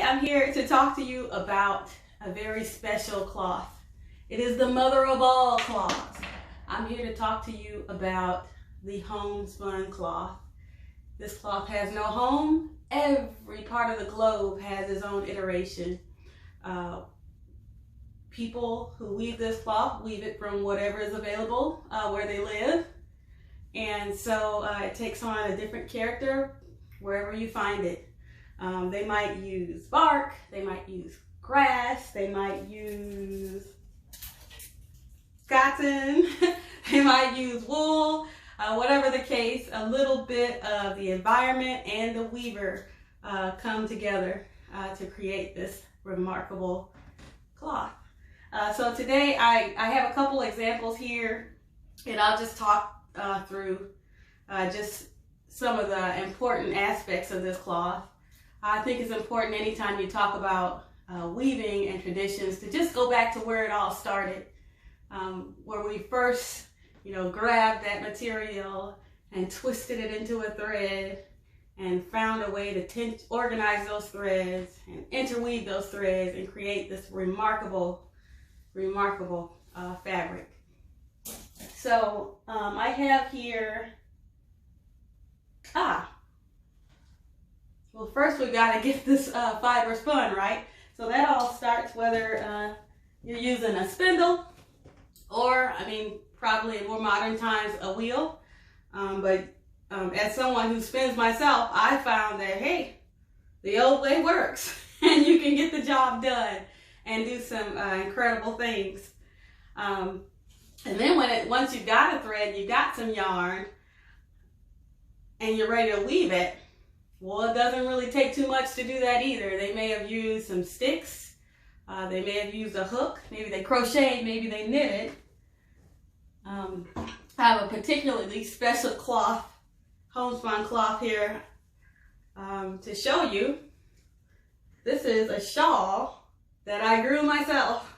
I'm here to talk to you about a very special cloth. It is the mother of all cloths. I'm here to talk to you about the homespun cloth. This cloth has no home. Every part of the globe has its own iteration. People who weave this cloth weave it from whatever is available where they live. And so it takes on a different character wherever you find it. They might use bark, they might use grass, they might use cotton, they might use wool, whatever the case, a little bit of the environment and the weaver come together to create this remarkable cloth. So today I have a couple examples here, and I'll just talk through just some of the important aspects of this cloth. I think it's important anytime you talk about weaving and traditions to just go back to where it all started, where we first, grabbed that material and twisted it into a thread and found a way to organize those threads and interweave those threads and create this remarkable fabric. So I have here, well, first we've got to get this fiber spun, right? So that all starts whether you're using a spindle or, probably in more modern times, a wheel. But as someone who spins myself, I found that, hey, the old way works and you can get the job done and do some incredible things. And then once you've got a thread, you've got some yarn, and you're ready to weave it, well, it doesn't really take too much to do that either. They may have used some sticks, they may have used a hook, maybe they crocheted, maybe they knitted. I have a particularly special cloth, homespun cloth here to show you. This is a shawl that I grew myself.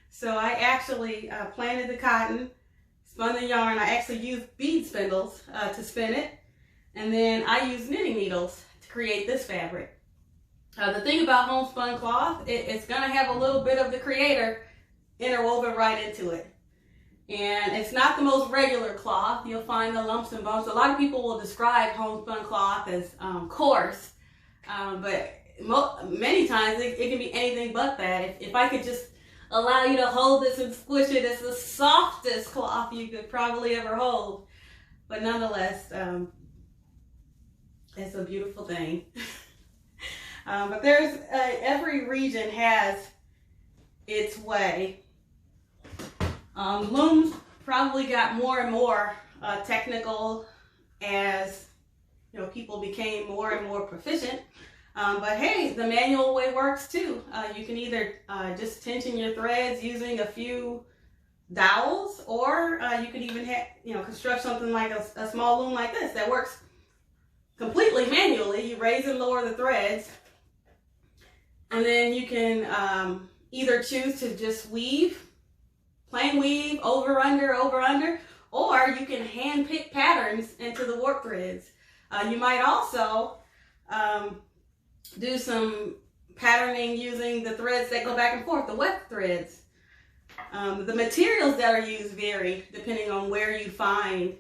So I actually planted the cotton, spun the yarn. I actually used bead spindles to spin it. And then I used knitting needles to create this fabric. The thing about homespun cloth, it's going to have a little bit of the creator interwoven right into it. And it's not the most regular cloth. You'll find the lumps and bumps. A lot of people will describe homespun cloth as coarse, but many times it can be anything but that. If I could just allow you to hold this and squish it, it's the softest cloth you could probably ever hold. But nonetheless, it's a beautiful thing. But there's every region has its way. Looms probably got more and more technical as people became more and more proficient. But hey, the manual way works too. You can either just tension your threads using a few dowels, or you can even construct something like a small loom like this that works completely manually. You raise and lower the threads, and then you can either choose to just weave, plain weave, over, under, or you can hand pick patterns into the warp threads. You might also do some patterning using the threads that go back and forth, the weft threads. The materials that are used vary depending on where you find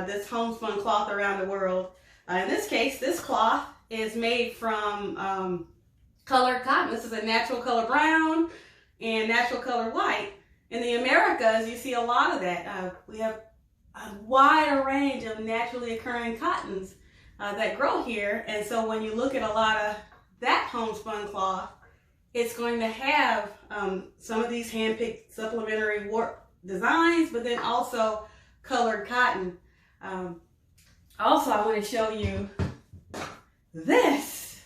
this homespun cloth around the world. In this case, this cloth is made from colored cotton. This is a natural color brown and natural color white. In the Americas, you see a lot of that. We have a wider range of naturally occurring cottons that grow here. And so when you look at a lot of that homespun cloth, it's going to have some of these hand-picked supplementary warp designs, but then also colored cotton. Also, I want to show you this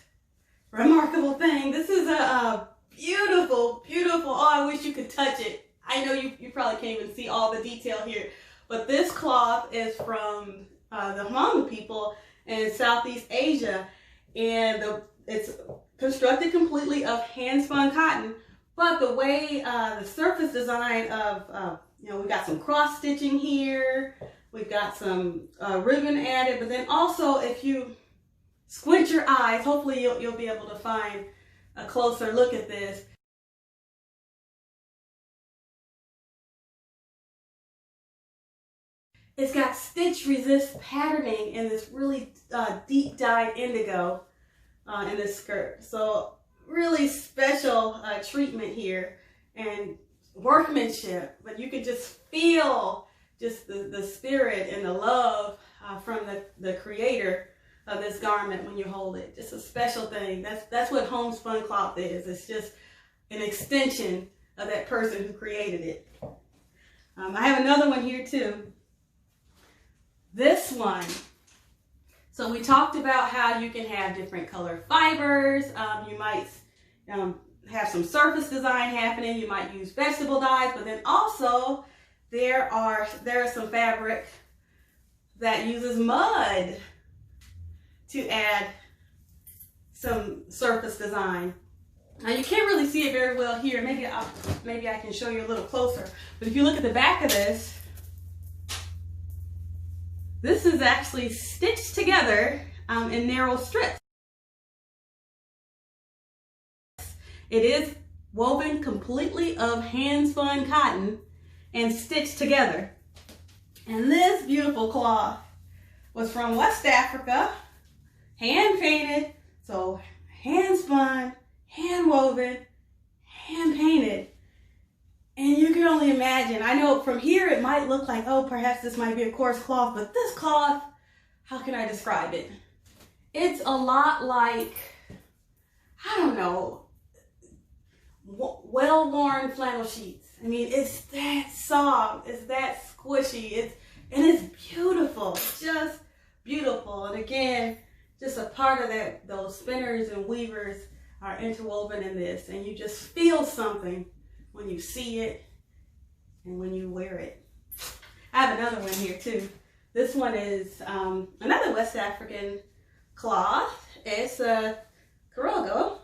remarkable thing. This is a beautiful, oh, I wish you could touch it. I know you probably can't even see all the detail here, but this cloth is from the Hmong people in Southeast Asia, and it's constructed completely of hand-spun cotton, but the way the surface design of, we've got some cross stitching here, we've got some ribbon added, but then also if you squint your eyes, hopefully you'll be able to find a closer look at this. It's got stitch resist patterning in this really deep dyed indigo in this skirt. So really special treatment here and workmanship, but you can just feel just the spirit and the love from the creator of this garment when you hold it. Just a special thing. That's what homespun cloth is. It's just an extension of that person who created it. I have another one here too. This one. So we talked about how you can have different color fibers. You might have some surface design happening. You might use vegetable dyes, but then also there are some fabric that uses mud to add some surface design. Now you can't really see it very well here. Maybe I can show you a little closer. But if you look at the back of this is actually stitched together in narrow strips. It is woven completely of hand-spun cotton and stitched together. And this beautiful cloth was from West Africa, hand-painted, so hand-spun, hand-woven, hand-painted. And you can only imagine, I know from here it might look like, oh, perhaps this might be a coarse cloth, but this cloth, how can I describe it? It's a lot like, I don't know, well-worn flannel sheets. I mean, it's that soft, it's that squishy, and it's beautiful, just beautiful. And again, just a part of that, those spinners and weavers are interwoven in this, and you just feel something when you see it and when you wear it. I have another one here too. This one is another West African cloth. It's a Korogo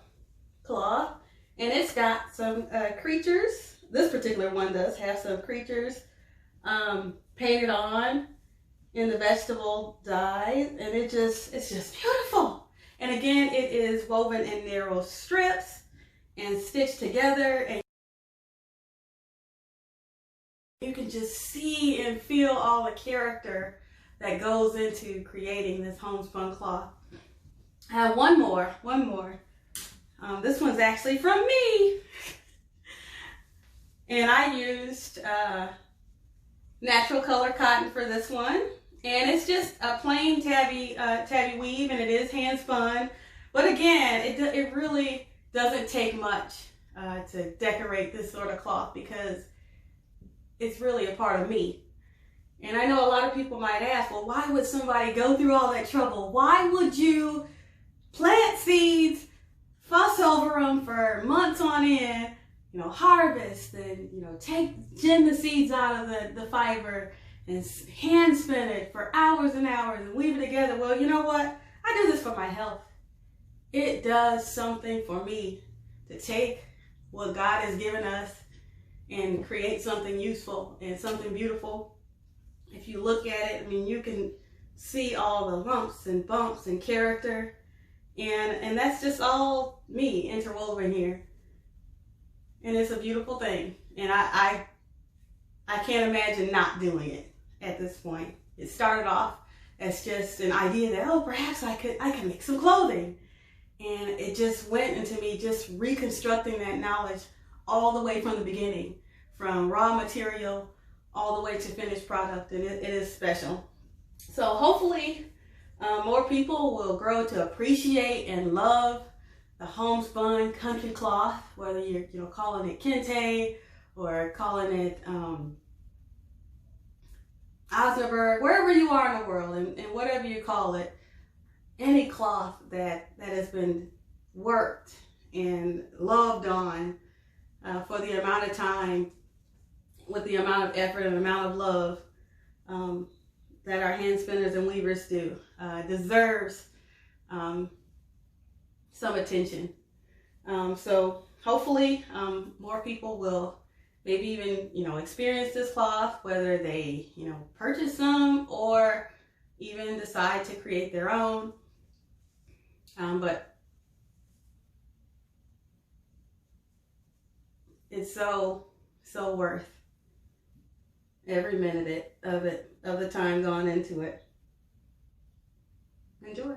cloth, and it's got some creatures. This particular one does have some creatures painted on in the vegetable dye, and it's just beautiful. And again, it is woven in narrow strips and stitched together, and you can just see and feel all the character that goes into creating this homespun cloth. I have one more. This one's actually from me. And I used natural color cotton for this one. And it's just a plain tabby weave, and it is hand spun. But again, it really doesn't take much to decorate this sort of cloth, because it's really a part of me. And I know a lot of people might ask, well, why would somebody go through all that trouble? Why would you plant seeds, fuss over them for months on end, harvest and, gin the seeds out of the fiber and hand spin it for hours and hours and weave it together? Well, you know what? I do this for my health. It does something for me to take what God has given us and create something useful and something beautiful. If you look at it, I mean, you can see all the lumps and bumps and character, and that's just all me interwoven here. And it's a beautiful thing, and I can't imagine not doing it at this point. It started off as just an idea that, oh, perhaps I could make some clothing, and it just went into me just reconstructing that knowledge all the way from the beginning, from raw material all the way to finished product, and it is special. So hopefully more people will grow to appreciate and love the homespun country cloth, whether you're calling it kente or calling it Osnaburg, wherever you are in the world, and whatever you call it, any cloth that has been worked and loved on for the amount of time, with the amount of effort and amount of love that our hand spinners and weavers do, deserves some attention. So hopefully more people will maybe even experience this cloth, whether they purchase some or even decide to create their own. But it's so worth every minute of the time gone into it. Enjoy.